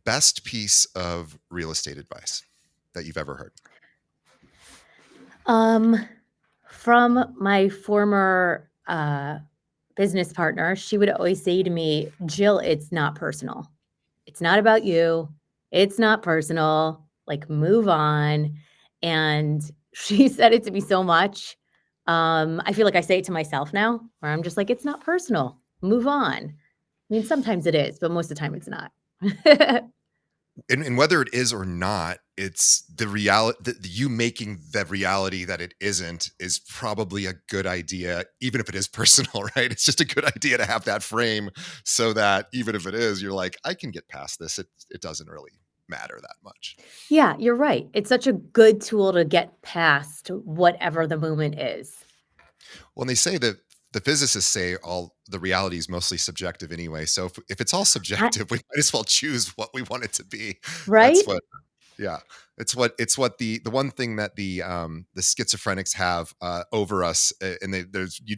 best piece of real estate advice that you've ever heard? Um, from my former, business partner, she would always say to me, "Jill, it's not personal. It's not about you. It's not personal. Like, move on." And she said it to me so much. I feel like I say it to myself now, where I'm just like, "It's not personal. Move on." I mean, sometimes it is, but most of the time it's not. And whether it is or not, it's the reality that you making the reality that it isn't is probably a good idea, even if it is personal, right? It's just a good idea to have that frame so that even if it is, you're like, I can get past this. It doesn't really matter that much. Yeah, you're right. It's such a good tool to get past whatever the moment is, When they say that the physicists say all the reality is mostly subjective anyway. So if it's all I subjective, we might as well choose what we want it to be. That's right? what Yeah, it's what the one thing that the schizophrenics have over us, and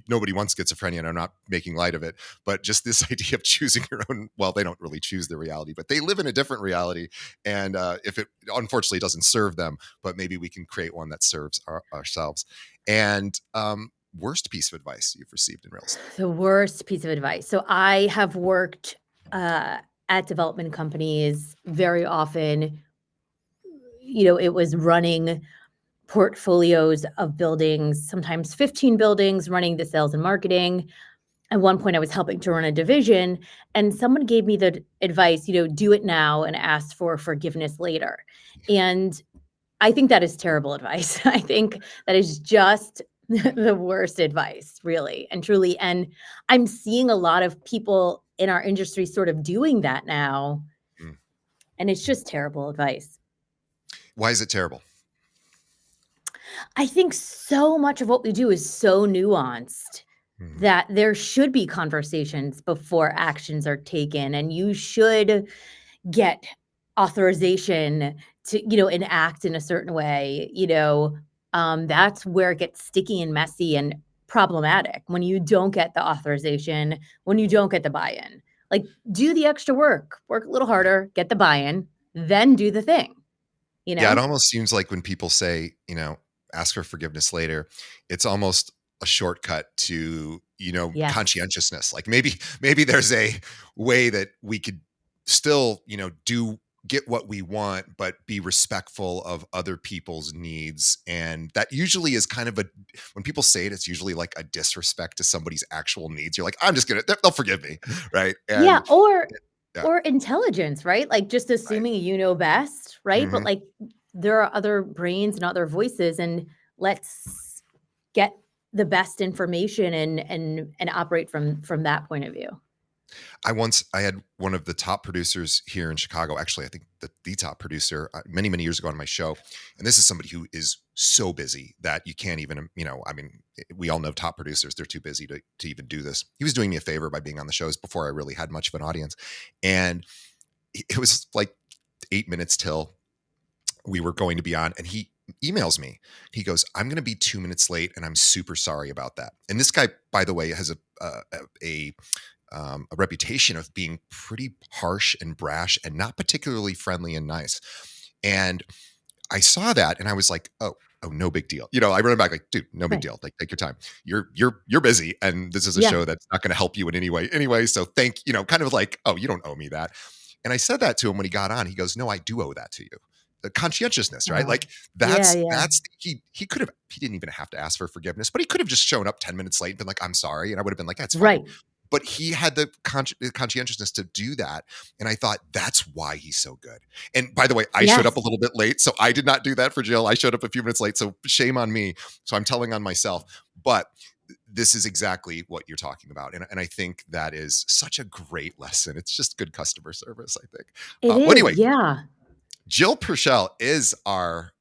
nobody wants schizophrenia, and I'm not making light of it, but just this idea of choosing your own. Well, they don't really choose the reality, but they live in a different reality, and if it unfortunately doesn't serve them, but maybe we can create one that serves ourselves. And worst piece of advice you've received in real estate? The worst piece of advice. So I have worked, at development companies very often. It was running portfolios of buildings, sometimes 15 buildings, running the sales and marketing. At one point, I was helping to run a division, and someone gave me the advice, "Do it now and ask for forgiveness later." And I think that is terrible advice. I think that is just the worst advice, really and truly, and I'm seeing a lot of people in our industry sort of doing that now, Mm. and it's just terrible advice. Why is it terrible? I think so much of what we do is so nuanced Mhm. that there should be conversations before actions are taken, and you should get authorization to, enact in a certain way. That's where it gets sticky and messy and problematic when you don't get the authorization, when you don't get the buy-in. Like, do the extra work a little harder, get the buy-in, then do the thing, you Yeah, it know? almost seems like when people say, ask for forgiveness later, it's almost a shortcut to, Yes. conscientiousness. Like maybe there's a way that we could still, do get what we want, but be respectful of other people's needs. And that usually is kind of when people say it, it's usually like a disrespect to somebody's actual needs. You're like, I'm just gonna, they'll forgive me. Right. Yeah, And yeah, or intelligence, right? Like, just right. assuming you know best, right? But, Mhm. like, there are other brains and other voices, and let's get the best information and operate from that point of view. I had one of the top producers here in Chicago. Actually, I think the top producer many many years ago on my show, and this is somebody who is so busy that you can't even I mean, we all know top producers; they're too busy to even do this. He was doing me a favor by being on the shows before I really had much of an audience, and it was like 8 minutes till we were going to be on, and he emails me. He goes, "I'm going to be 2 minutes late, and I'm super sorry about that." And this guy, by the way, has a reputation of being pretty harsh and brash and not particularly friendly and nice. And I saw that and I was like, oh, no big deal. I run back like, dude, no big Right. deal. Like, take your time. You're busy, and this is a Yeah. show that's not going to help you in any way anyway. So kind of like, oh, you don't owe me that. And I said that to him when he got on. He goes, no, I do owe that to you. The conscientiousness, right? Oh. Like Yeah, that's yeah. that's he didn't even have to ask for forgiveness, but he could have just shown up 10 minutes late and been like, I'm sorry. And I would have been like, that's fine, Right. but he had the conscientiousness to do that. And I thought that's why he's so good. And by the way, I showed up a Yes. little bit late. So I did not do that for Jill. I showed up a few minutes late. So shame on me. So I'm telling on myself. But this is exactly what you're talking about. And I think that is such a great lesson. It's just good customer service, I think. It Well, is, anyway, yeah. Jill Preschel is our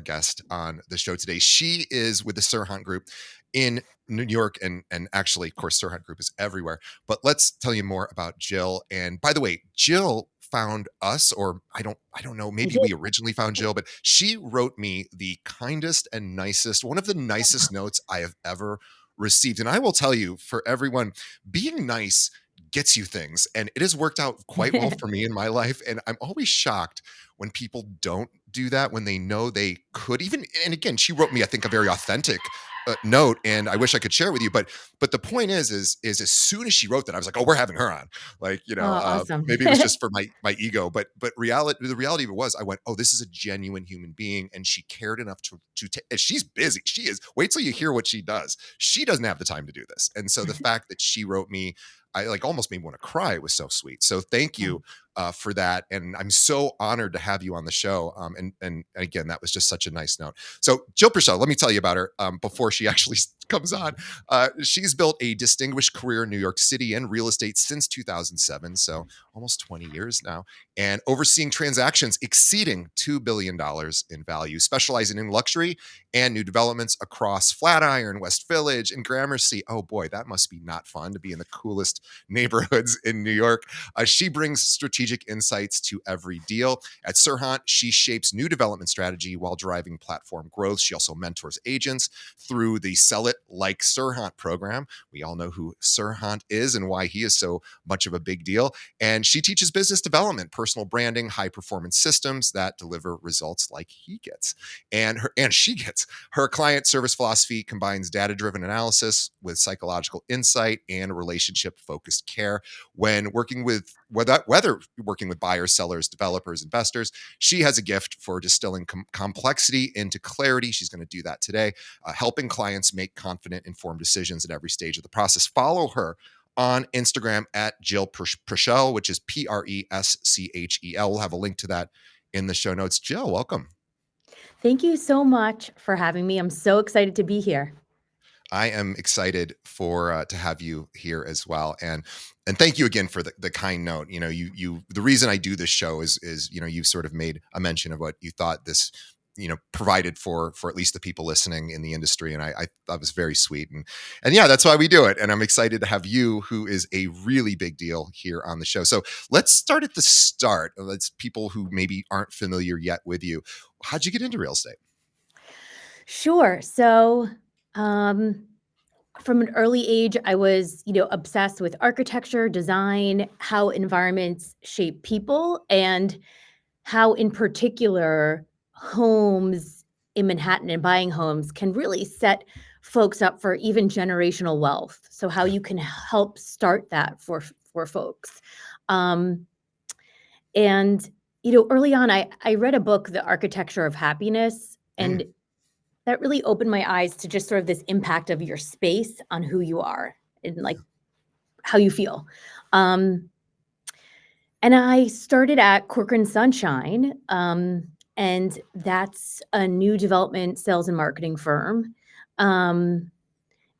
guest on the show today. She is with the Sirhunt Group in New York, and actually, of course, Sirhunt Group is everywhere. But let's tell you more about Jill. And by the way, Jill found us, or I don't know, I maybe did. we originally found Jill, but she wrote me the kindest and nicest, one of the nicest notes I have ever received. And I will tell you, for everyone, being nice gets you things, and it has worked out quite well for me in my life, and I'm always shocked when people don't do that when they know they could even. And again, she wrote me, I think, a very authentic note, and I wish I could share it with you, but the point is as soon as she wrote that, I was like, oh, we're having her on. Like, Oh, awesome. maybe it was just for my ego, but the reality of it was, I went, oh, this is a genuine human being, and she cared enough and she's busy. She is. Wait till you hear what she does. She doesn't have the time to do this, and so the fact that she wrote me, I like almost made me want to cry. It was so sweet. So thank Oh. you for that, and I'm so honored to have you on the show. And again, that was just such a nice note. So Jill Preschel, let me tell you about her before she actually comes on. She's built a distinguished career in New York City and real estate since 2007, so almost 20 years now, and overseeing transactions exceeding $2 billion in value, specializing in luxury and new developments across Flatiron, West Village, and Gramercy. Oh boy, that must be not fun to be in the coolest neighborhoods in New York. She brings strategic insights to every deal. At Sirhan, she shapes new development strategy while driving platform growth. She also mentors agents through the Sell It Like Sirhan program. We all know who Sirhan is and why he is so much of a big deal. And she teaches business development, personal branding, high performance systems that deliver results like he gets. And she gets. Her client service philosophy combines data-driven analysis with psychological insight and relationship-focused care. When working with whether working with buyers, sellers, developers, investors, she has a gift for distilling complexity into clarity. She's going to do that today, helping clients make confident, informed decisions at every stage of the process. Follow her on Instagram at Jill Preschel, which is Preschel. We'll have a link to that in the show notes. Jill, welcome. Thank you so much for having me. I'm so excited to be here. I am excited for to have you here as well, and thank you again for the kind note. You know, the reason I do this show is you've sort of made a mention of what you thought this provided for at least the people listening in the industry, and I thought it was very sweet, and yeah, that's why we do it. And I'm excited to have you, who is a really big deal here on the show. So let's start at the start. Let's people who maybe aren't familiar yet with you. How'd you get into real estate? Sure. So, um, from an early age, I was, obsessed with architecture, design, how environments shape people, and how, in particular, homes in Manhattan and buying homes can really set folks up for even generational wealth. So, how Yeah. you can help start that for folks. Um, and early on, I read a book, The Architecture of Happiness, Mm, and that really opened my eyes to just sort of this impact of your space on who you are and, like, how you feel. Um, and I started at Corcoran Sunshine, and that's a new development sales and marketing firm. Um,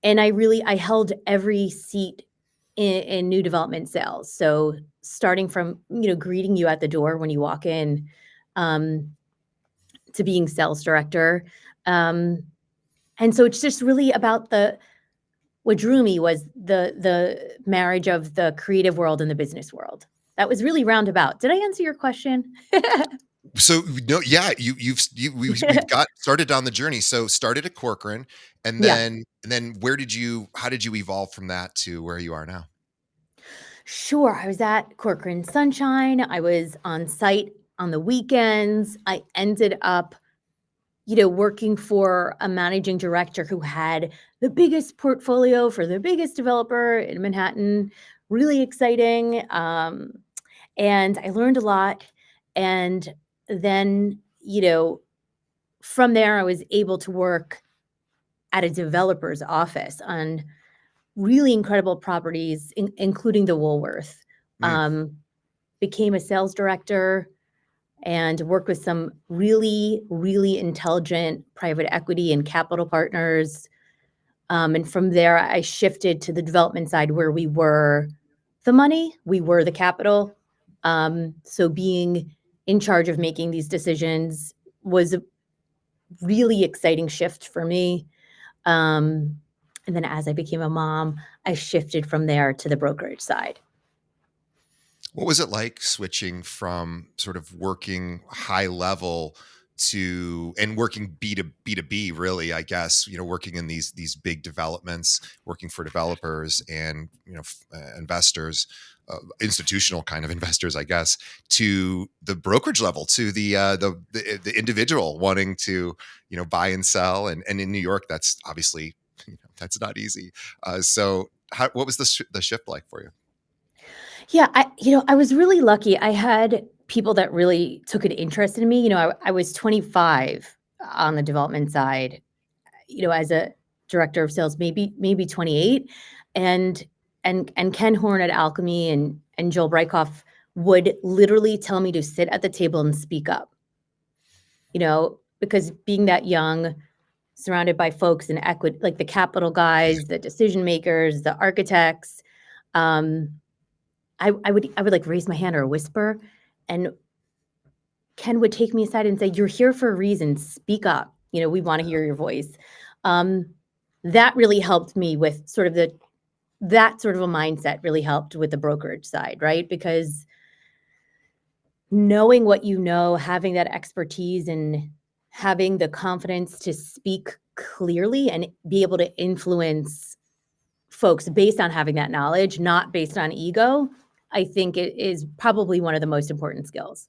and I held every seat in new development sales. So starting from, greeting you at the door when you walk in, um, to being sales director. Um, and so it's just really about what drew me was the marriage of the creative world and the business world. That was really roundabout. Did I answer your question? So no, yeah, we've got started on the journey. So started at Corcoran, and Yeah. then how did you evolve from that to where you are now? Sure. I was at Corcoran Sunshine. I was on site on the weekends. I ended up, working for a managing director who had the biggest portfolio for the biggest developer in Manhattan. Really exciting. And I learned a lot. And then, from there, I was able to work at a developer's office on really incredible properties, including the Woolworth. Mm, Um, Became a sales director and worked with some really, really intelligent private equity and capital partners. And from there, I shifted to the development side where we were the money, we were the capital. So being in charge of making these decisions was a really exciting shift for me. Um, and then as I became a mom, I shifted from there to the brokerage side. what was it like switching from sort of working high level to and working B to B really, I guess, working in these big developments, working for developers and investors, institutional kind of investors, I guess, to the brokerage level, to the individual wanting to buy and sell, and in New York, that's obviously that's not easy. So, what was the shift like for you? Yeah, I was really lucky. I had people that really took an interest in me. I was 25 on the development side, as a director of sales, maybe 28, and and Ken Horn at Alchemy and Joel Breikoff would literally tell me to sit at the table and speak up, because being that young, surrounded by folks in equity, like the capital guys, the decision makers, the architects, um, I would like raise my hand or whisper, and Ken would take me aside and say, "You're here for a reason. Speak up. We want to hear your voice." Um, that really helped me with that sort of a mindset really helped with the brokerage side, right? Because knowing what you know, having that expertise and having the confidence to speak clearly and be able to influence folks based on having that knowledge, not based on ego, I think it is probably one of the most important skills.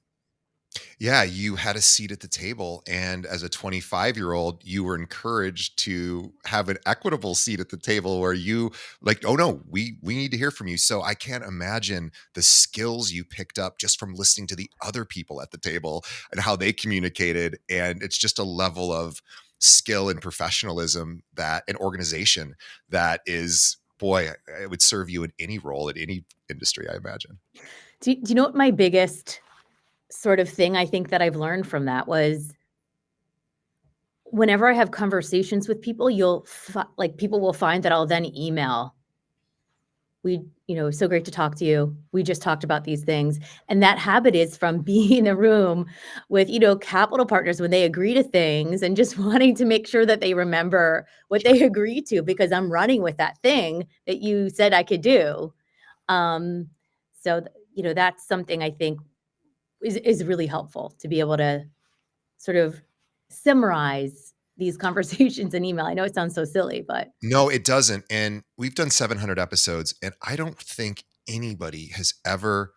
Yeah, you had a seat at the table, and as a 25-year-old, you were encouraged to have an equitable seat at the table where you like, "Oh, no, we need to hear from you." So I can't imagine the skills you picked up just from listening to the other people at the table and how they communicated, and it's just a level of skill and professionalism that an organization that is boy, it would serve you in any role, in any industry, I imagine. Do you know what my biggest sort of thing I think that I've learned from that was whenever I have conversations with people, like people will find that I'll then email, so great to talk to you. We just talked about these things. And that habit is from being in a room with, capital partners when they agree to things and just wanting to make sure that they remember what Sure. they agree to because I'm running with that thing that you said I could do. Um, that's something I think is really helpful to be able to sort of summarize these conversations in email. I know it sounds so silly, but No, it doesn't, and we've done 700 episodes, and I don't think anybody has ever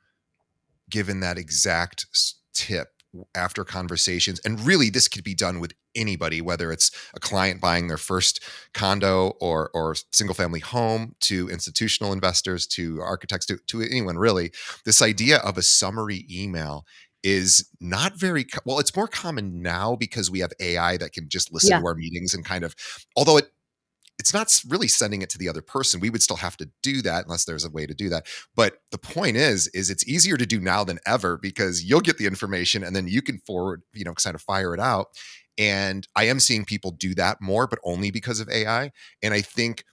given that exact tip after conversations. And really, this could be done with anybody, whether it's a client buying their first condo or single family home, to institutional investors, to architects, to anyone really. This idea of a summary email is not very well, it's more common now because we have AI that can just listen yeah, to our meetings and kind of, although it's not really sending it to the other person. We would still have to do that unless there's a way to do that. But the point is it's easier to do now than ever because you'll get the information and then you can forward, kind of fire it out. And I am seeing people do that more, but only because of AI. And I think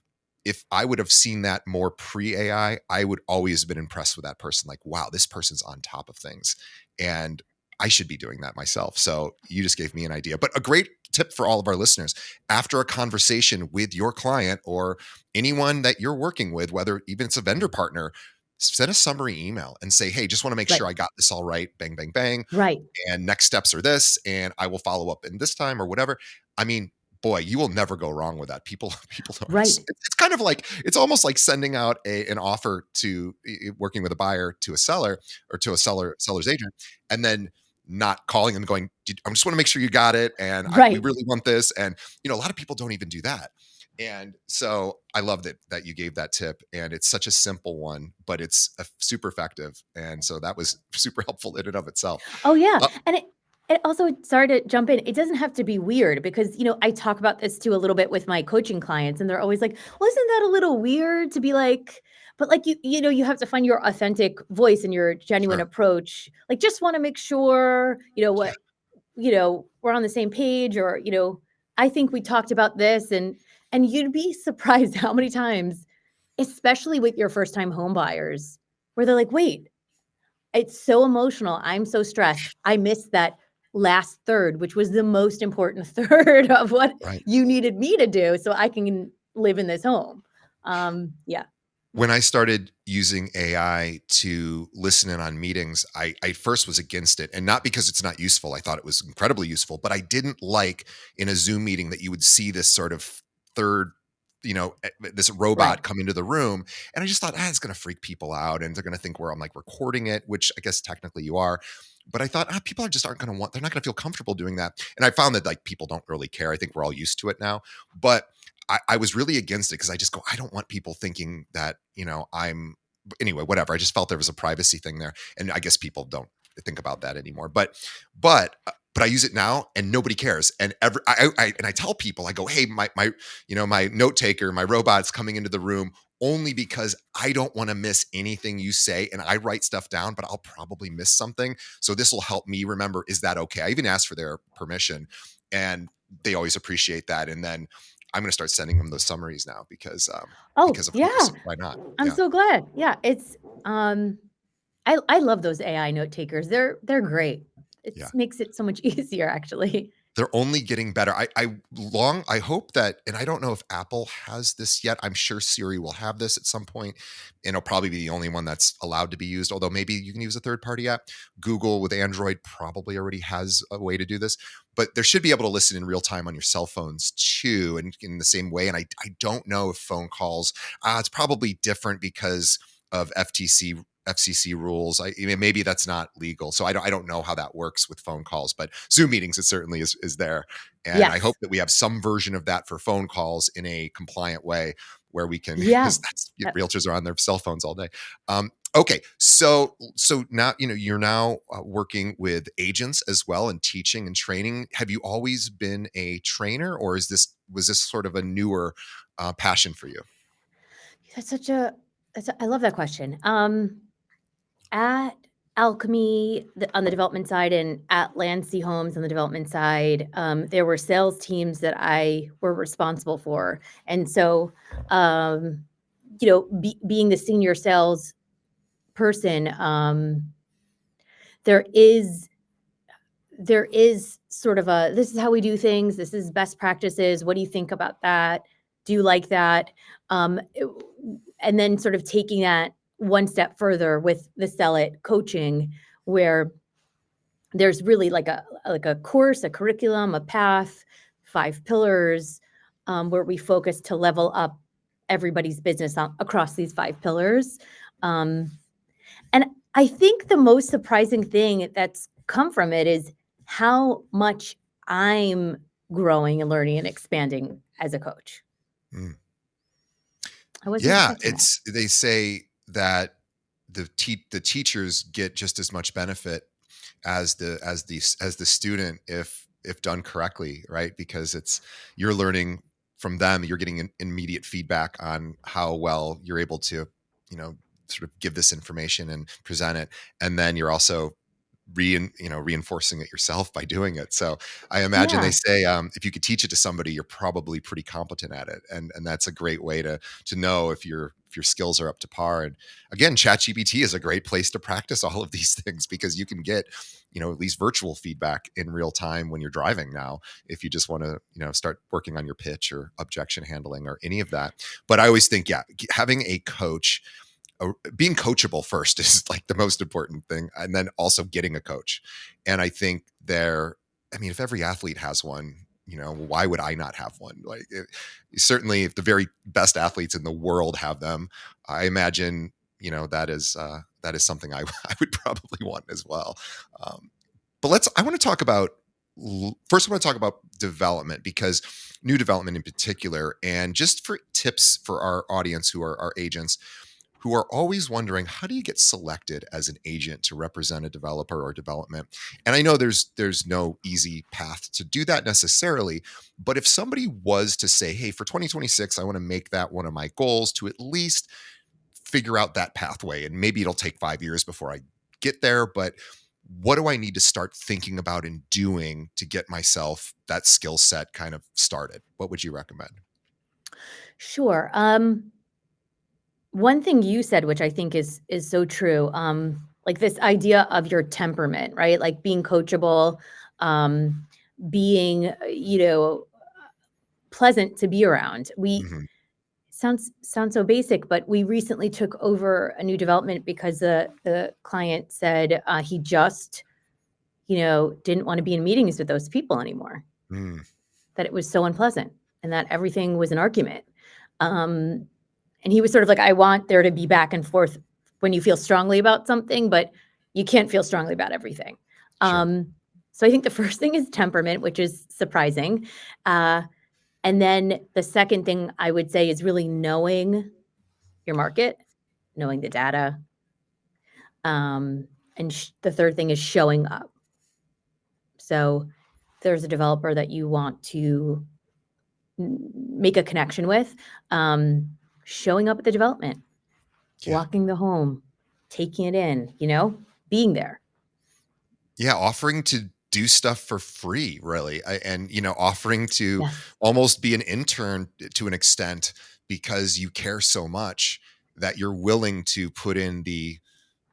if I would have seen that more pre AI, I would always have been impressed with that person. Like, wow, this person's on top of things. And I should be doing that myself. So you just gave me an idea. But a great tip for all of our listeners: after a conversation with your client or anyone that you're working with, whether even it's a vendor partner, send a summary email and say, "Hey, just want to make right, sure I got this all right. Bang, bang, bang. right, And next steps are this, and I will follow up in this time or whatever." I mean, boy, you will never go wrong with that. People, people are. right, It's kind of like it's almost like sending out an offer to working with a buyer to a seller or to a seller's agent, and then not calling them, going, "I just want to make sure you got it, and we right. really want this." And a lot of people don't even do that. And so I love that you gave that tip, and it's such a simple one, but it's super effective. And so that was super helpful in and of itself. Oh, yeah, Uh, and it also sorry to jump in, it doesn't have to be weird because, I talk about this too a little bit with my coaching clients, and they're always like, "Well, isn't that a little weird to be like," but, like, you have to find your authentic voice and your genuine sure. approach. Like, just wanna make sure, Yeah. we're on the same page or, I think we talked about this and you'd be surprised how many times, especially with your first time home buyers, where they're like, "Wait, it's so emotional. I'm so stressed. I missed that last third, which was the most important third of what Right. you needed me to do so I can live in this home." Yeah. When I started using AI to listen in on meetings, I first was against it, and not because it's not useful. I thought it was incredibly useful, but I didn't like in a Zoom meeting that you would see this sort of third, this Right, robot come into the room, and I just thought, it's going to freak people out, and they're going to think I'm like recording it, which I guess technically you are. But I thought, people are just aren't going to they're not going to feel comfortable doing that. And I found that like people don't really care. I think we're all used to it now. But I was really against it because I just go, I don't want people thinking that, I'm anyway, whatever. I just felt there was a privacy thing there. And I guess people don't think about that anymore. But I use it now and nobody cares. And I tell people, I go, hey, my note taker, my robot's coming into the room only because I don't want to miss anything you say. And I write stuff down, but I'll probably miss something. So this will help me remember, is that okay? I even asked for their permission and they always appreciate that. And then I'm going to start sending them those summaries now oh because of course, yeah, why not? I'm Yeah. so glad. Yeah, um I love those AI note takers. They're great. It Yeah. makes it so much easier actually. They're only getting better. I hope that, and I don't know if Apple has this yet. I'm sure Siri will have this at some point, and it'll probably be the only one that's allowed to be used, although maybe you can use a third-party app. Google with Android probably already has a way to do this, but there should be able to listen in real time on your cell phones too, and in the same way, and I don't know if phone calls, it's probably different because of FCC rules. Maybe that's not legal, so I don't know how that works with phone calls. But Zoom meetings, it certainly is there, and I Yes. hope that we have some version of that for phone calls in a compliant way where we can, because Yes. that's realtors are on their cell phones all day. Okay, so now you're now working with agents as well and teaching and training. Have you always been a trainer, or was this sort of a newer passion for you? That's such a I love that question. At Alchemy, on the development side and at Landsea Homes on the development side, there were sales teams that I were responsible for. And so, being the senior sales person, there is there is sort of a, "This is how we do things. This is best practices. What do you think about that? Do you like that?" It and then sort of taking that one step further with the Sell It coaching, where there's really like a course, a curriculum, a path, 5 pillars, where we focus to level up everybody's business across these 5 pillars. Um, and I think the most surprising thing that's come from it is how much I'm growing and learning and expanding as a coach. Mm. I wasn't Yeah, expecting that. it's they say that the teachers get just as much benefit as the student if done correctly, right? Because you're learning from them, you're getting immediate feedback on how well you're able to, you know, sort of give this information and present it, and then you're also reinforcing it yourself by doing it. So I imagine they Yeah. say, if you could teach it to somebody, you're probably pretty competent at it, and that's a great way to know if your skills are up to par. And again, ChatGPT is a great place to practice all of these things because you can get at least virtual feedback in real time when you're driving now, if you just want to start working on your pitch or objection handling or any of that. But I always think, yeah, having a coach, being coachable first is like the most important thing, and then also getting a coach. And I think if every athlete has one, why would I not have one? Like, certainly if the very best athletes in the world have them, I imagine that is something I would probably want as well. But I want to talk about first I want to talk about development, because new development in particular, and just for tips for our audience who are our agents, who are always wondering, how do you get selected as an agent to represent a developer or development? And I know there's no easy path to do that necessarily, but if somebody was to say, hey, for 2026 I want to make that one of my goals, to at least figure out that pathway, and maybe it'll take 5 years before I get there, but what do I need to start thinking about and doing to get myself that skill set kind of started? What would you recommend? Sure. One thing you said, which I think is so true, like this idea of your temperament, right? Like being coachable, um, being, pleasant to be around. Mhm. sounds so basic, but we recently took over a new development because the client said, he just, didn't wanna be in meetings with those people anymore, Mm, that it was so unpleasant and that everything was an argument. Um, and he was sort of like, "I want there to be back and forth when you feel strongly about something, but you can't feel strongly about everything." sure. Um, so I think the first thing is temperament, which is surprising. Uh, and then the second thing I would say is really knowing your market, knowing the data. And the third thing is showing up. So if there's a developer that you want to make a connection with, um, showing up at the development, Yeah. walking the home, taking it in, being there. Yeah, offering to do stuff for free, really, and offering to Yes. almost be an intern to an extent because you care so much that you're willing to put in the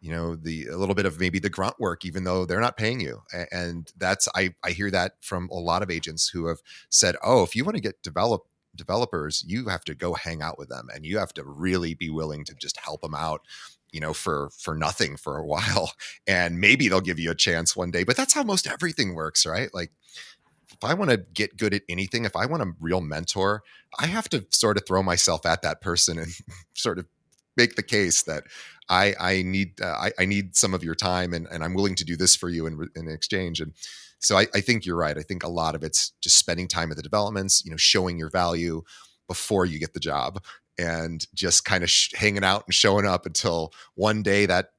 a little bit of maybe the grunt work, even though they're not paying you. And that's I hear that from a lot of agents who have said, "Oh, if you want to get developers, you have to go hang out with them, and you have to really be willing to just help them out." For nothing for a while, and maybe they'll give you a chance one day. But that's how most everything works, right? Like, if I want to get good at anything, if I want a real mentor, I have to sort of throw myself at that person and sort of make the case that I need some of your time, and I'm willing to do this for you in exchange. And so I think you're right. I think a lot of it's just spending time at the developments, showing your value before you get the job, and just kind of hanging out and showing up until one day that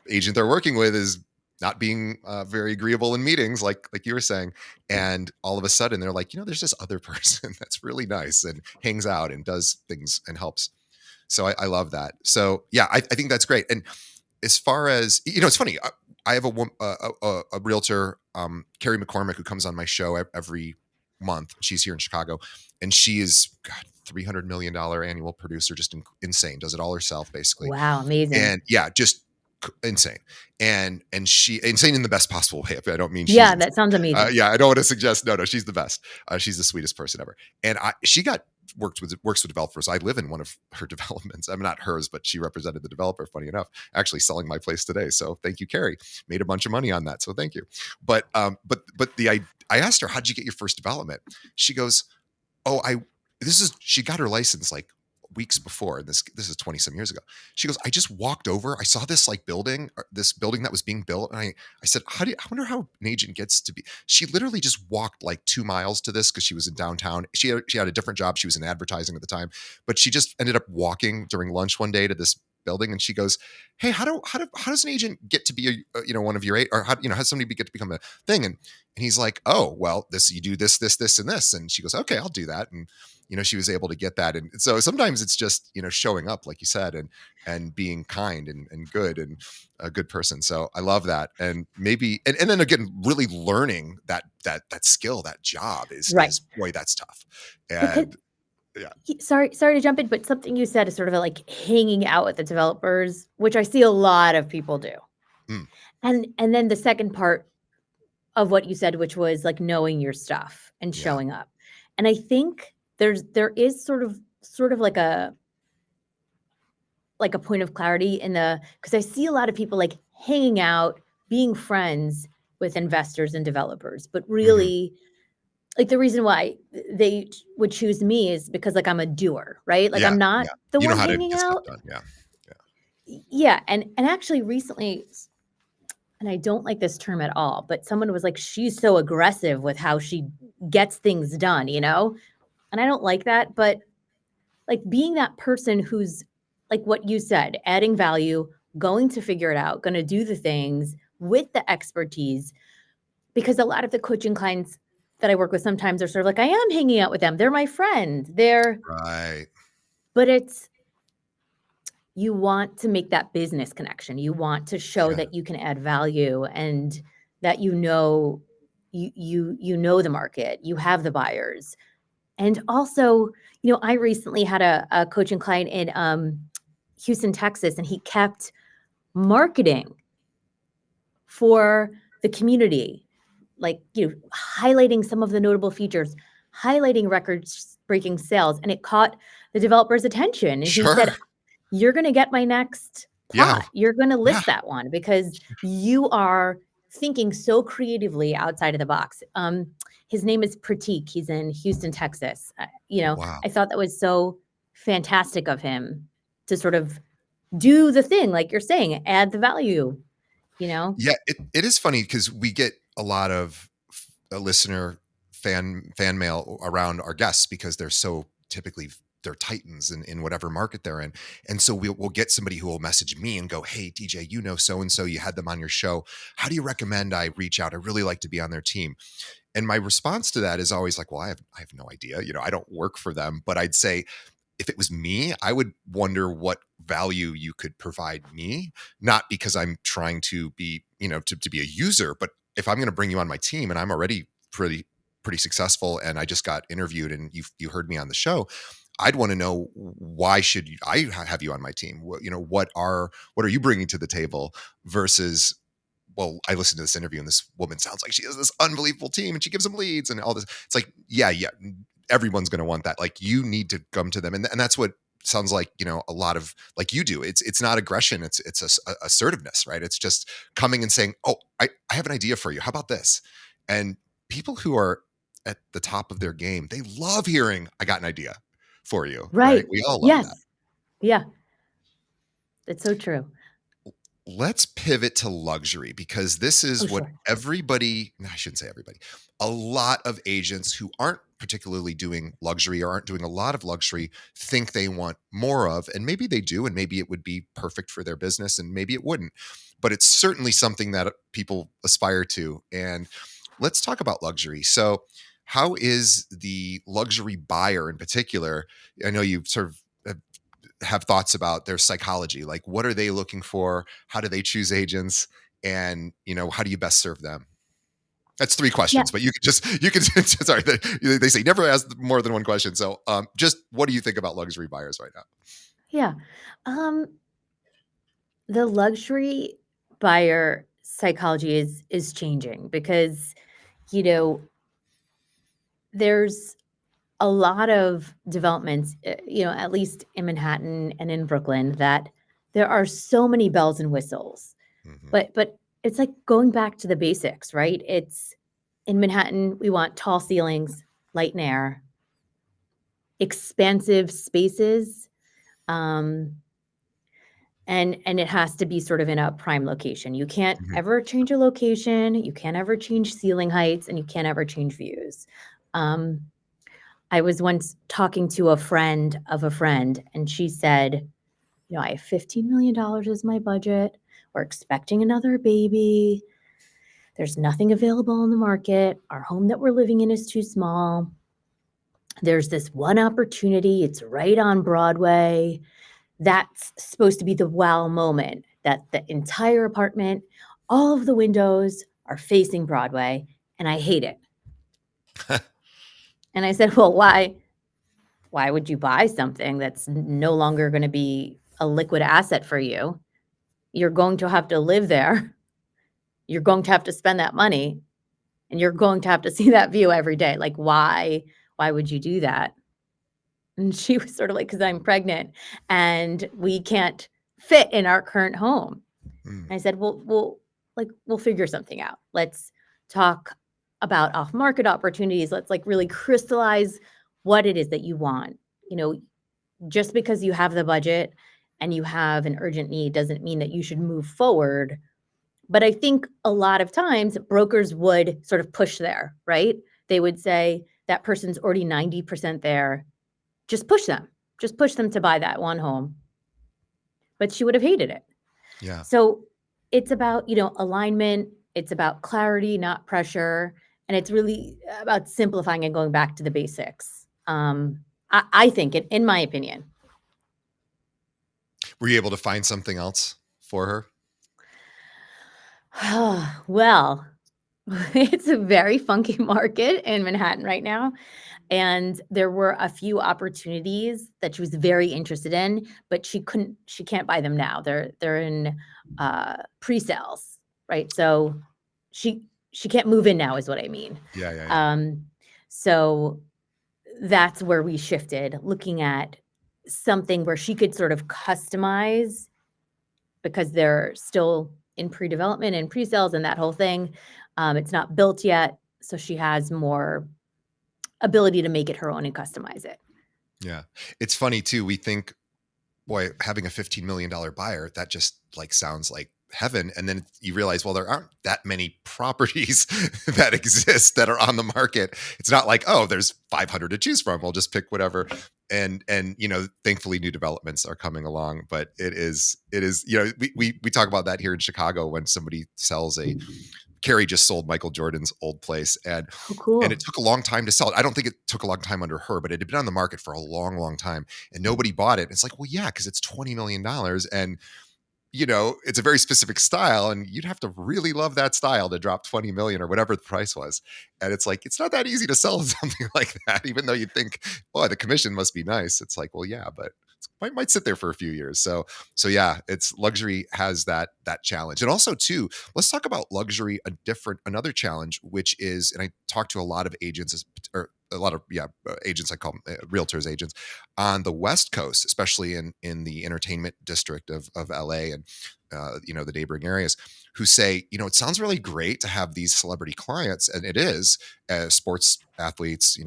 agent they're working with is not being very agreeable in meetings, like you were saying, and all of a sudden they're like, there's this other person that's really nice and hangs out and does things and helps. So I love that. So yeah, I think that's great. And as far as it's funny. I have a realtor, Carrie McCormick, who comes on my show every month. She's here in Chicago, and she is God, $300 million annual producer, just insane. Does it all herself, basically. Wow, amazing. And yeah, just insane. And she insane in the best possible way. I don't mean she's Yeah, insane. that sounds amazing. Yeah, I don't want to suggest. No, she's the best. She's the sweetest person ever. And she got works with developers. I live in one of her developments. I'm not hers, but she represented the developer. Funny enough, actually selling my place today. So thank you, Carrie. Made a bunch of money on that. So thank you. But I asked her, how did you get your first development? She goes, oh, she got her license like weeks before, and this is 20 some years ago. She goes, I just walked over, I saw this like this building that was being built, and I said, I wonder how an agent gets to be. She literally just walked like 2 miles to this because she was in downtown. She had a different job. She was in advertising at the time, but she just ended up walking during lunch one day to this building, and she goes, hey, how does an agent get to be one of your eight, or how does somebody get to become a thing? And he's like, oh, well, you do this and this. And she goes, okay, I'll do that. And she was able to get that. And so sometimes it's just showing up, like you said, and being kind and good and a good person. So I love that. And maybe and then again, really learning that skill, that job Right. is boy, that's tough. Because And yeah. sorry to jump in, but something you said is sort of like hanging out with the developers, which I see a lot of people do. Mm, And then the second part of what you said, which was like knowing your stuff and yeah. showing up. And I think there is sort of like a point of clarity in the because I see a lot of people like hanging out, being friends with investors and developers, but Hmm. really like the reason why they would choose me is because like I'm a doer, right? Like Yeah. I'm not Yeah. the You know one how to hanging get stuff out. done. Yeah. Yeah. Yeah, and actually recently and I don't like this term at all, but someone was like, "She's so aggressive with how she gets things done," you know? And I don't like that, but, like, being that person who's like what you said, adding value, going to figure it out, gonna do the things with the expertise, because a lot of the coaching clients that I work with sometimes are sort of like, "I am hanging out with them, they're my friend, they're" Right. but it's you want to make that business connection. You want to show Yeah. that you can add value and that you know the market, you have the buyers. And also, I recently had a coaching client in Houston, Texas, and he kept marketing for the community, like, highlighting some of the notable features, highlighting records breaking sales, and it caught the developer's attention, and he said, Sure. "You're gonna get my next Yeah. plot. You're gonna Yeah. list that one because you are thinking so creatively outside of the box." His name is Pratik. He's in Houston, Texas. Wow. I thought that was so fantastic of him to sort of do the thing, like you're saying, add the value, you know? Yeah, it is funny because we get a lot of a listener fan mail around our guests because they're so typically they're titans in whatever market they're in. And so we'll get somebody who will message me and go, "Hey, DJ, you know so and so, you had them on your show. How do you recommend I reach out? I really like to be on their team." And my response to that is always like, "Well, I have no idea. I don't work for them, but I'd say if it was me, I would wonder what value you could provide me, not because I'm trying to be, to be a user, but if I'm going to bring you on my team and I'm already pretty successful and I just got interviewed and you heard me on the show, I'd want to know why should I have you on my team? What are you bringing to the table versus well, I listened to this interview and this woman sounds like she has this unbelievable team and she gives them leads and all this. It's like, yeah, yeah, everyone's going to want that. Like you need to come to them. And that's what sounds like, a lot of like you do. It's not aggression. It's assertiveness, right? It's just coming and saying, oh, I have an idea for you. How about this? And people who are at the top of their game, they love hearing, I got an idea for you, right? Right. We all love that. Yes. Yeah. It's so true. Let's pivot to luxury because this Oh, is what sure. everybody, no, I shouldn't say everybody, a lot of agents who aren't particularly doing luxury or aren't doing a lot of luxury think they want more of. And maybe they do, and maybe it would be perfect for their business, and maybe it wouldn't. But it's certainly something that people aspire to. And let's talk about luxury. So, how is the luxury buyer in particular? I know you sort of have thoughts about their psychology. Like, what are they looking for? How do they choose agents? And, how do you best serve them? That's three Yeah. questions, but you can, sorry, they say never ask more than one question. So, just what do you think about luxury buyers right now? Yeah. Um, the luxury buyer psychology is changing because, you know, there's a lot of developments, at least in Manhattan and in Brooklyn, that there are so many bells and whistles. Hmm. But it's like going back to the basics, right? It's in Manhattan, we want tall ceilings, light and air, expansive spaces, um, and it has to be sort of in a prime location. You can't Hmm. ever change a location, you can't ever change ceiling heights, and you can't ever change views. Um, I was once talking to a friend of a friend, and she said, "I have $15 million as my budget. We're expecting another baby. There's nothing available on the market. Our home that we're living in is too small. There's this one opportunity. It's right on Broadway. That's supposed to be the wow moment that the entire apartment, all of the windows are facing Broadway, and I hate it." And I said, "Well, why would you buy something that's no longer going to be a liquid asset for you? You're going to have to live there. You're going to have to spend that money, and you're going to have to see that view every day. Like, why would you do that?" And she was sort of like, "'Cause I'm pregnant and we can't fit in our current home." Mm, And I said, we'll figure something out. Let's talk about off-market opportunities. Let's like really crystallize what it is that you want. You know, just because you have the budget and you have an urgent need doesn't mean that you should move forward. But I think a lot of times brokers would sort of push there, right? They would say that person's already 90% there. Just push them. Just push them to buy that one home. But she would have hated it. yeah. So it's about, alignment, it's about clarity, not pressure, and it's really about simplifying and going back to the basics. I think, in my opinion. Were you able to find something else for her? Well, it's a very funky market in Manhattan right now. And there were a few opportunities that she was very interested in, but she can't buy them now. They're in pre-sales, right? So she can't move in now is what I mean. Yeah, yeah, yeah. Um, so that's where we shifted, looking at. something where she could sort of customize because they're still in pre-development and pre-sales and that whole thing. It's not built yet, so she has more ability to make it her own and customize it. Yeah. It's funny too. We think, boy, having a $15 million buyer, that just like sounds like heaven. And then you realize, well, there aren't that many properties that exist that are on the market. It's not like, oh, there's 500 to choose from. We'll just pick whatever. And thankfully new developments are coming along, but it is, we talk about that here in Chicago when somebody sells a Carrie just sold Michael Jordan's old place, Oh, and cool. it took a long time to sell it. I don't think it took a long time under her, but it had been on the market for a long, long time, and nobody bought it. It's like, well, yeah, because it's $20 million, and it's a very specific style, and you'd have to really love that style to drop 20 million or whatever the price was. And it's like, it's not that easy to sell something like that, even though you'd think, oh, the commission must be nice. It's like, well, yeah, but might sit there for a few years. So yeah, it's luxury has that challenge. And also too, let's talk about luxury, another challenge, which is, and I talk to a lot of agents or a lot of agents, I call them realtors agents on the West Coast, especially in the entertainment district of LA and the neighboring areas, who say, it sounds really great to have these celebrity clients, and it is, sports athletes,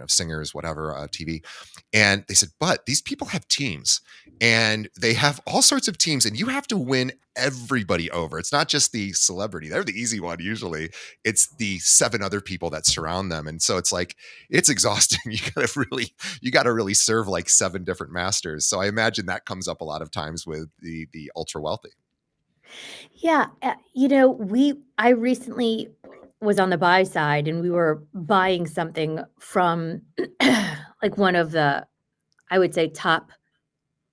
singers, whatever, TV, and they said, but these people have teams, and they have all sorts of teams, and you have to win everybody over. It's not just the celebrity; they're the easy one usually. It's the seven other people that surround them, and so it's like it's exhausting. You got to really serve like seven different masters. So I imagine that comes up a lot of times with the ultra wealthy. Yeah, I recently was on the buy side and we were buying something from like one of the, I would say, top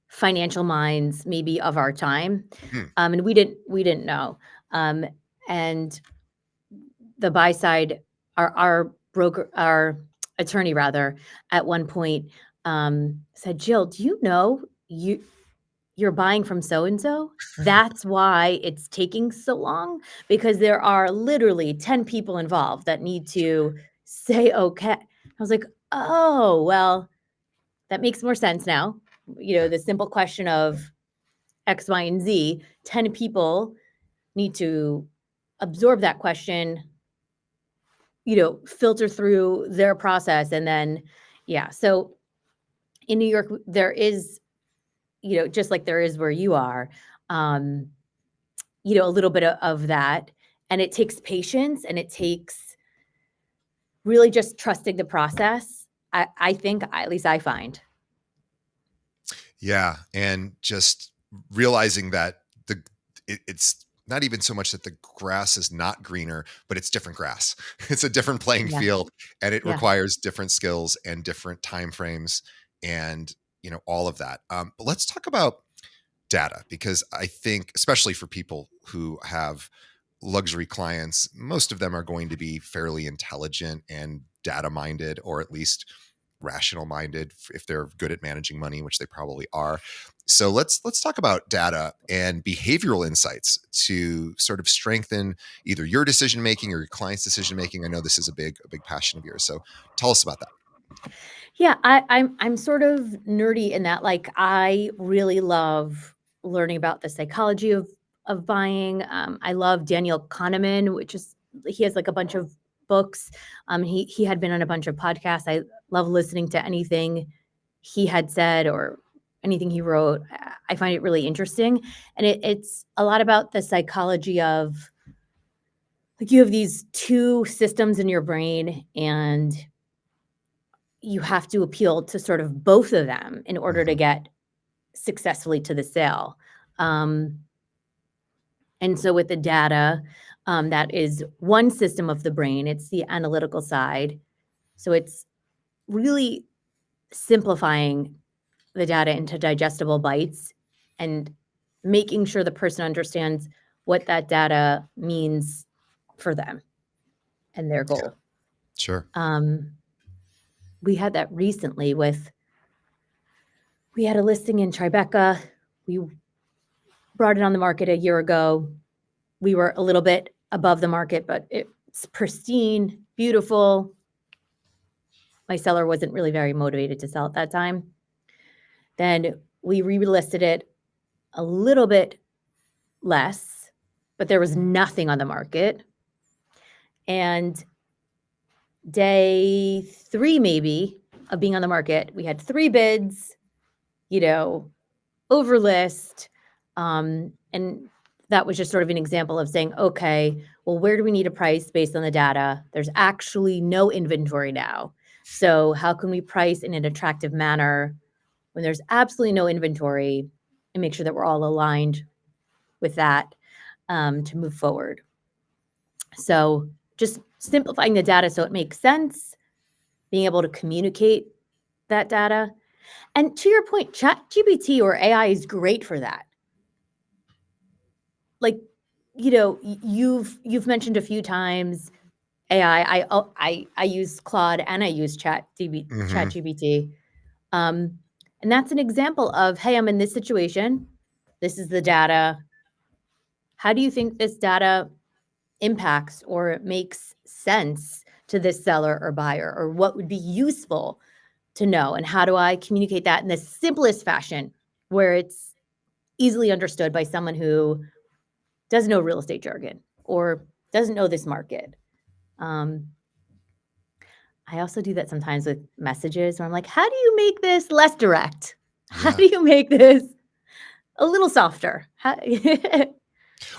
financial minds maybe of our time. Hmm. And we didn't know. And the buy side, our attorney rather, at one point said, "Jill, do you know you're buying from so and so? That's why it's taking so long because there are literally 10 people involved that need to say okay." I was like, "Oh, well, that makes more sense now." The simple question of X, Y, and Z, 10 people need to absorb that question, filter through their process and then yeah. So in New York, there is, just like there is where you are, um, a little bit of that. And it takes patience and it takes really just trusting the process. I think, at least I find. Yeah, and just realizing that it's not even so much that the grass is not greener, but it's different grass. It's a different playing Yeah. field, and it Yeah. requires different skills and different time frames, and all of that. But let's talk about data, because I think, especially for people who have luxury clients, most of them are going to be fairly intelligent and data minded, or at least rational minded if they're good at managing money, which they probably are. So let's talk about data and behavioral insights to sort of strengthen either your decision making or your client's decision making. I know this is a big passion of yours. So tell us about that. Yeah, I'm sort of nerdy in that, like, I really love learning about the psychology of buying. I love Daniel Kahneman, which is he has like a bunch of books. He had been on a bunch of podcasts. I love listening to anything he had said or anything he wrote. I find it really interesting, and it's a lot about the psychology of like you have these two systems in your brain, and you have to appeal to sort of both of them in order to Mhm. get successfully to the sale. Um, and so with the data, that is one system of the brain. It's the analytical side. So it's really simplifying the data into digestible bites and making sure the person understands what that data means for them and their Yeah, goal. sure. Um, we had that recently with we had a listing in Tribeca. We brought it on the market a year ago. We were a little bit above the market, but it's pristine, beautiful. My seller wasn't really very motivated to sell at that time. Then we relisted it a little bit less, but there was nothing on the market. And day 3 maybe of being on the market, we had 3 bids, you know, over list, and that was just sort of an example of saying, "Okay, well, where do we need a price based on the data? There's actually no inventory now. So how can we price in an attractive manner when there's absolutely no inventory and make sure that we're all aligned with that, to move forward?" So just simplifying the data so it makes sense, being able to communicate that data. And to your point, ChatGPT or AI is great for that. Like, you've mentioned a few times AI. I use Claude and I use Mhm. ChatGPT. Um, and that's an example of, "Hey, I'm in this situation. This is the data. How do you think this data impacts or makes sense to this seller or buyer? Or what would be useful to know? And how do I communicate that in the simplest fashion where it's easily understood by someone who doesn't know real estate jargon or doesn't know this market?" Um, I also do that sometimes with messages where I'm like, "How do you make this less direct? How Yeah. do you make this a little softer?"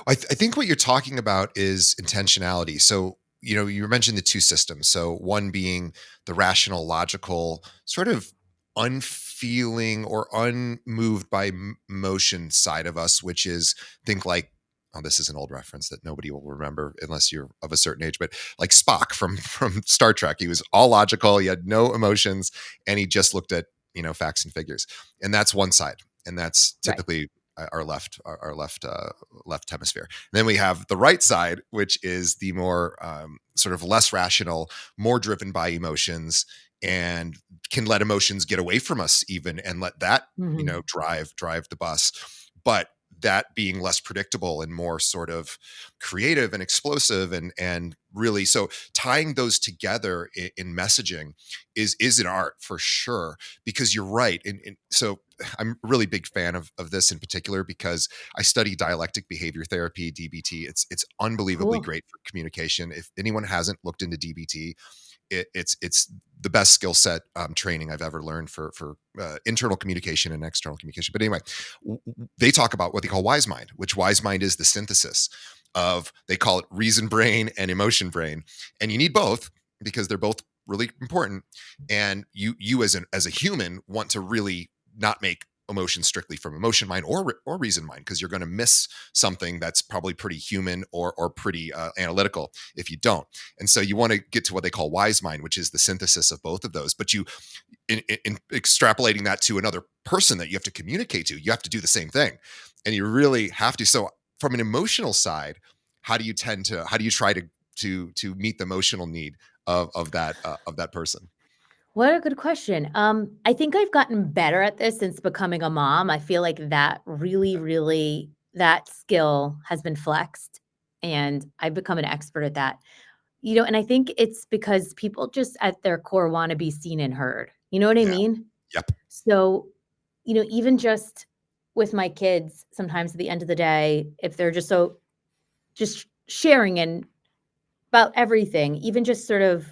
I think what you're talking about is intentionality. So, you mentioned the two systems. So, one being the rational, logical, sort of unfeeling or unmoved by motion side of us, which is think like, oh, this is an old reference that nobody will remember unless you're of a certain age, but like Spock from from Star Trek. He was all logical, he had no emotions, and he just looked at facts and figures. And that's one side. And that's Right. typically our left hemisphere. And then we have the right side, which is the more sort of less rational, more driven by emotions, and can let emotions get away from us even, and let that Mhm. drive the bus. But that being less predictable and more sort of creative and explosive, and really, so tying those together in messaging is an art for sure, because you're right. And so I'm a really big fan of this in particular because I study dialectic behavior therapy, DBT. It's unbelievably Cool. great for communication. If anyone hasn't looked into DBT, it's the best skill set training I've ever learned for internal communication and external communication. But anyway, they talk about what they call wise mind, which wise mind is the synthesis of, they call it reason brain and emotion brain, and you need both because they're both really important. And you as a human want to really not make emotion strictly from emotion mind or reason mind, because you're going to miss something that's probably pretty human or pretty analytical if you don't. And so you want to get to what they call wise mind, which is the synthesis of both of those. But in extrapolating that to another person that you have to communicate to, you have to do the same thing, and you really have to. So from an emotional side, how do you try to meet the emotional need of that person? What a good question. I think I've gotten better at this since becoming a mom. I feel like that really that skill has been flexed, and I've become an expert at that. And I think it's because people just at their core wanna be seen and heard. You know what I Yeah. mean? Yep. So, even just with my kids, sometimes at the end of the day, if they're just sharing and about everything, even just sort of,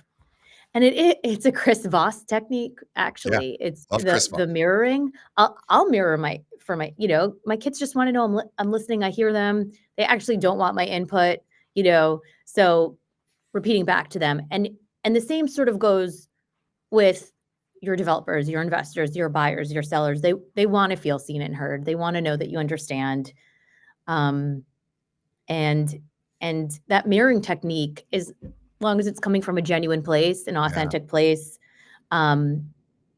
and it's a Chris Voss technique, Yeah. actually. It's Love the Chris Voss. the mirroring. I'll mirror my kids just wanna know I'm listening, I hear them. They actually don't want my input, so repeating back to them. And the same sort of goes with your developers, your investors, your buyers, your sellers. They wanna feel seen and heard. They wanna know that you understand. Um, and and that mirroring technique, is long as it's coming from a genuine place, an Yeah. authentic place, um,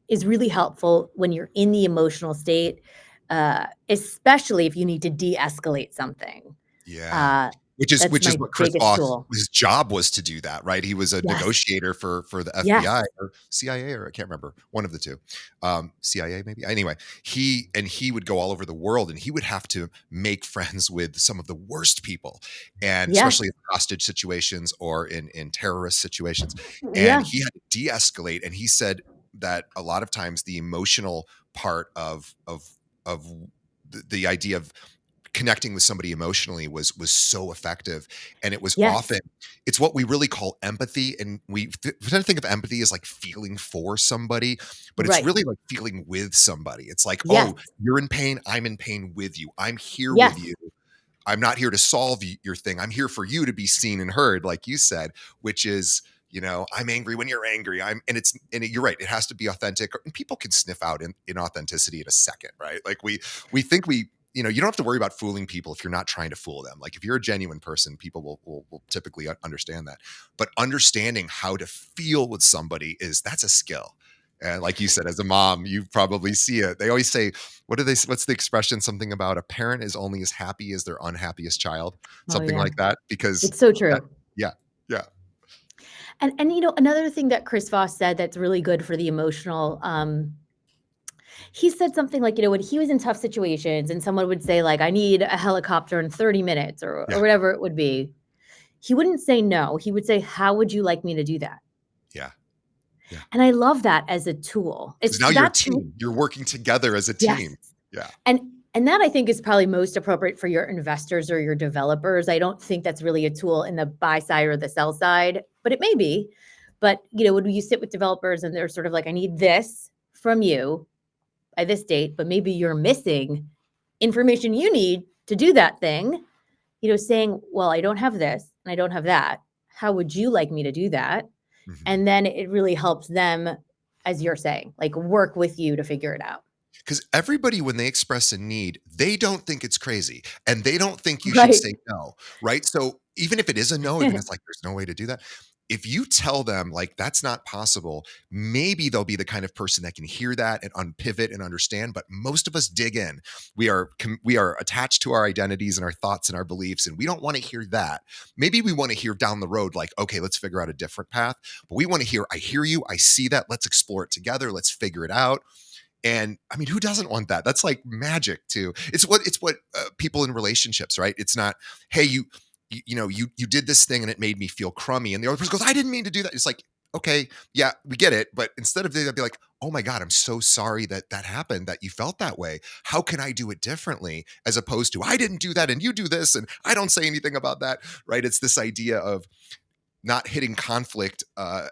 is really helpful when you're in the emotional state, especially if you need to de-escalate something. Yeah. Uh, Which is that's which is my what Chris biggest Voss, tool. his job was to do that, right? He was a Yes. negotiator for the FBI Yes. or CIA, or I can't remember, one of the 2. CIA maybe? Anyway, he would go all over the world, and he would have to make friends with some of the worst people, and Yes. especially in hostage situations or in terrorist situations, and Yeah. he had to de-escalate, and he said that a lot of times the emotional part of the idea of connecting with somebody emotionally was so effective, and it was Yes. often it's what we really call empathy, and we tend to think of empathy as like feeling for somebody, but it's Right. really like feeling with somebody. It's like, Yes. oh, you're in pain, I'm in pain with you, I'm here with Yes. you. I'm not here to solve your thing. I'm here for you to be seen and heard, like you said, which is, I'm angry when you're angry. You're right. It has to be authentic, and people can sniff out in authenticity in a second, right? Like we think you don't have to worry about fooling people if you're not trying to fool them. Like if you're a genuine person, people will typically understand that. But understanding how to feel with somebody that's a skill. And like you said, as a mom, you probably see it. They always say, what's the expression? Something about a parent is only as happy as their unhappiest child, Oh, something yeah. like that. Because It's so that, true. yeah, yeah, And another thing that Chris Voss said that's really good for the emotional, he said something like, when he was in tough situations and someone would say, like, "I need a helicopter in 30 minutes," or yeah, whatever it would be, he wouldn't say no. He would say, "How would you like me to do that?" yeah, yeah. And I love that as a tool. Because It's now you're a that's r team. You're working together as a Yes. team. Yeah. And and that I think is probably most appropriate for your investors or your developers. I don't think that's really a tool in the buy side or the sell side, but it may be. But, when you sit with developers and they're sort of like, "I need this from you by this date," but maybe you're missing information you need to do that thing, saying, "Well, I don't have this and I don't have that. How would you like me to do that?" Mhm. And then it really helps them, as you're saying, like, work with you to figure it out. Because everybody, when they express a need, they don't think it's crazy and they don't think you should Right. say no, right? So even if it is a no, even it's like there's no way to do that. If you tell them like that's not possible, maybe they'll be the kind of person that can hear that and unpivot and understand. But most of us dig in. We are attached to our identities and our thoughts and our beliefs, and we don't want to hear that. Maybe we want to hear down the road, like, okay, let's figure out a different path. But we want to hear, I hear you, I see that. Let's explore it together. Let's figure it out. And I mean, who doesn't want that? That's like magic too. It's what people in relationships, right? It's not, hey, you did this thing and it made me feel crummy, and the other person goes, I didn't mean to do that. It's like, okay, yeah, we get it, but instead of that, be like, oh my god, I'm so sorry that that happened, that you felt that way. How can I do it differently? As opposed to, I didn't do that and you do this and I don't say anything about that, right? It's this idea of not hitting conflict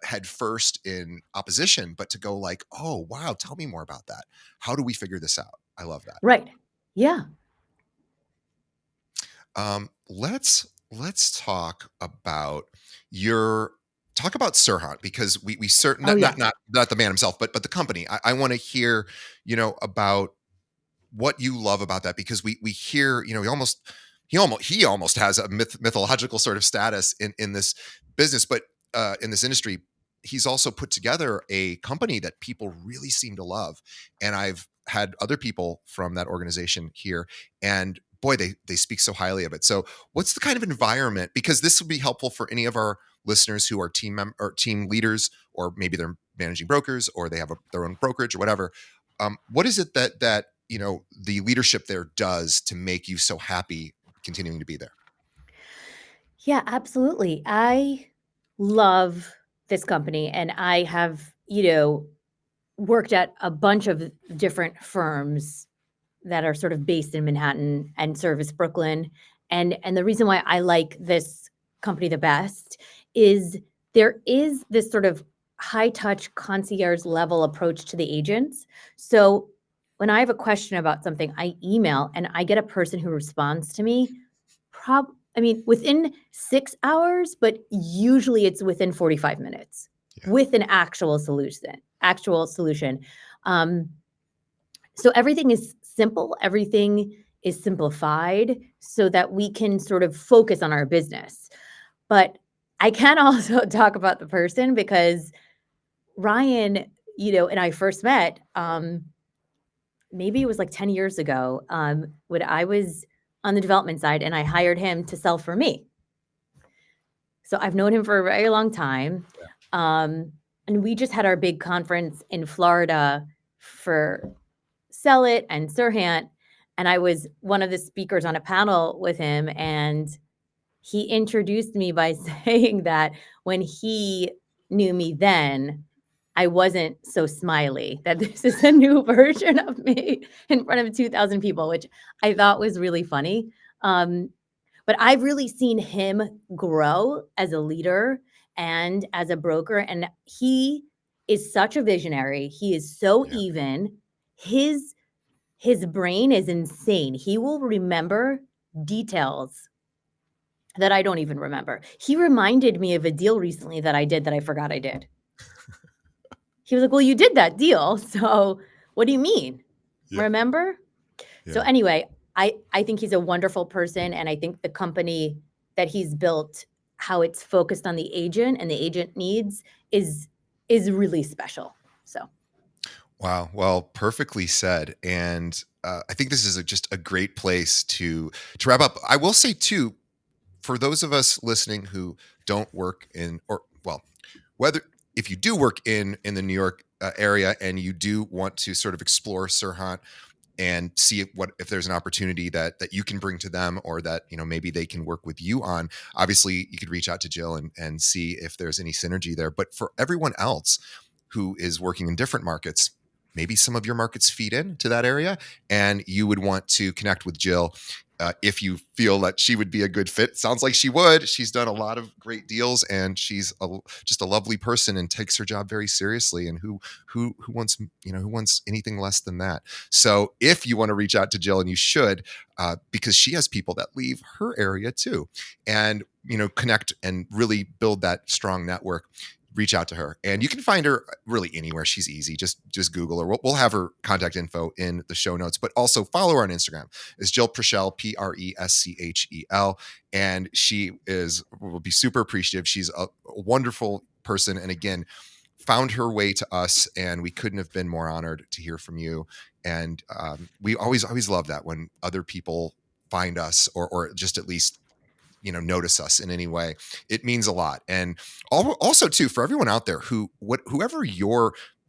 head first in opposition, but to go like, oh wow, tell me more about that. How do we figure this out? I love that. Right. Yeah. Let's your talk about Sirhan, because we certain Oh, yeah. not the man himself, but the company. I want to hear about what you love about that, because we hear, he almost has a mythological sort of status in this business, but in this industry, he's also put together a company that people really seem to love. And I've had other people from that organization here, and boy, they speak so highly of it. So what's the kind of environment, because this would be helpful for any of our listeners who are or team leaders, or maybe they're managing brokers, or they have their own brokerage or whatever. What is it that the leadership there does to make you so happy continuing to be there? Yeah, absolutely. I love this company, and I have, worked at a bunch of different firms that are sort of based in Manhattan and service Brooklyn. And the reason why I like this company the best is there is this sort of high touch concierge level approach to the agents. So when I have a question about something, I email and I get a person who responds to me I mean, within 6 hours, but usually it's within 45 minutes Yeah. with an actual solution. Um, so everything is simple, everything is simplified so that we can sort of focus on our business. But I can also talk about the person because Ryan, and I first met, maybe it was like 10 years ago, when I was on the development side and I hired him to sell for me. So I've known him for a very long time. Um, and we just had our big conference in Florida for Sell It and Sirhan, and I was one of the speakers on a panel with him, and he introduced me by saying that when he knew me then, I wasn't so smiley, that this is a new version of me in front of 2,000 people, which I thought was really funny. Um, but I've really seen him grow as a leader and as a broker, and he is such a visionary. He is so Yeah. even. His his brain is insane. He will remember details that I don't even remember. He reminded me of a deal recently that I did that I forgot I did. He was like, "Well, you did that deal, so what do you mean? Yeah. Remember?" So Yeah. anyway, I think he's a wonderful person, and I think the company that he's built, how it's focused on the agent and the agent needs is really special. So, Wow. Well, perfectly said. And I think this is just a great place to wrap up. I will say too, for those of us listening who don't work in, or well, whether if you do work in the New York area and you do want to sort of explore Sirhan and see if there's an opportunity that you can bring to them, or that maybe they can work with you on, obviously you could reach out to Jill and see if there's any synergy there. But for everyone else who is working in different markets, maybe some of your markets feed into that area and you would want to connect with Jill. If you feel that she would be a good fit, sounds like she would. She's done a lot of great deals, and she's just a lovely person and takes her job very seriously. And who wants who wants anything less than that? So if you want to reach out to Jill, and you should, because she has people that leave her area too, and connect and really build that strong network, reach out to her. And you can find her really anywhere. She's easy. Just Google her. We'll have her contact info in the show notes, but also follow her on Instagram. It's Jill Preschel, Preschel. And she will be super appreciative. She's a wonderful person. And again, found her way to us, and we couldn't have been more honored to hear from you. And we always love that when other people find us, or just at least notice us in any way. It means a lot. And also too, for everyone out there whoever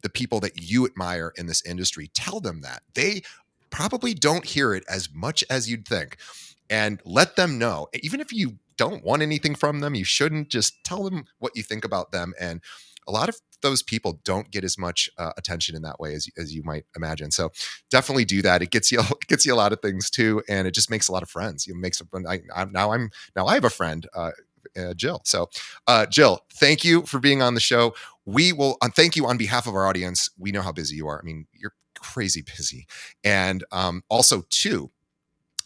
the people that you admire in this industry, tell them that they probably don't hear it as much as you'd think, and let them know. Even if you don't want anything from them, you shouldn't. Just tell them what you think about them. And a lot of those people don't get as much attention in that way as you might imagine. So definitely do that. It gets you it gets you a lot of things too, and it just makes a lot of friends. It makes a friend. Now I have a friend, Jill. So, Jill, thank you for being on the show. We will thank you on behalf of our audience. We know how busy you are. I mean, you're crazy busy, and also too,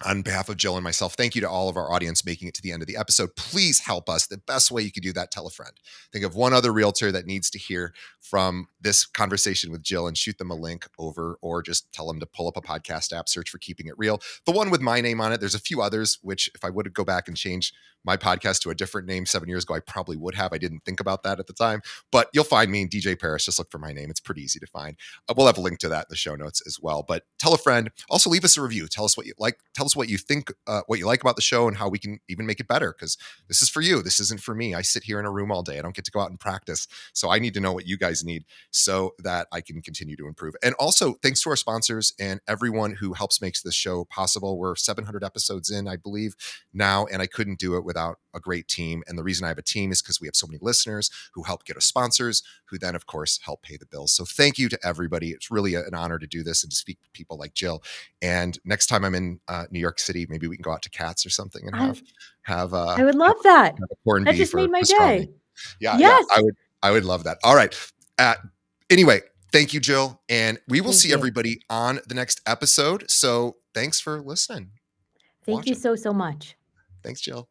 on behalf of Jill and myself, thank you to all of our audience making it to the end of the episode. Please help us. The best way you could do that, tell a friend. Think of one other realtor that needs to hear from this conversation with Jill, and shoot them a link over, or just tell them to pull up a podcast app, search for Keeping It Real. The one with my name on it, there's a few others, which if I would go back and change my podcast to a different name 7 years ago, I probably would have. I didn't think about that at the time, but you'll find me in DJ Paris. Just look for my name. It's pretty easy to find. We'll have a link to that in the show notes as well. But tell a friend. Also, leave us a review. Tell us what you like. Tell us what you think, what you like about the show, and how we can even make it better. Because this is for you. This isn't for me. I sit here in a room all day. I don't get to go out and practice. So I need to know what you guys need so that I can continue to improve. And also, thanks to our sponsors and everyone who helps makes this show possible. We're 700 episodes in, I believe, now, and I couldn't do it without a great team. And the reason I have a team is because we have so many listeners who help get us sponsors, who then, of course, help pay the bills. So thank you to everybody. It's really an honor to do this and to speak to people like Jill. And next time I'm in New York City, maybe we can go out to Cats or something and I have I would have, love that. have a corned That just beef or made my pastrami. day. Yeah, Yes. I would love that. All right. Uh, anyway, thank you, Jill, and we will Thank see you. everybody on the next episode. So thanks for listening, Thank you watching. so, so much. Thanks, Jill.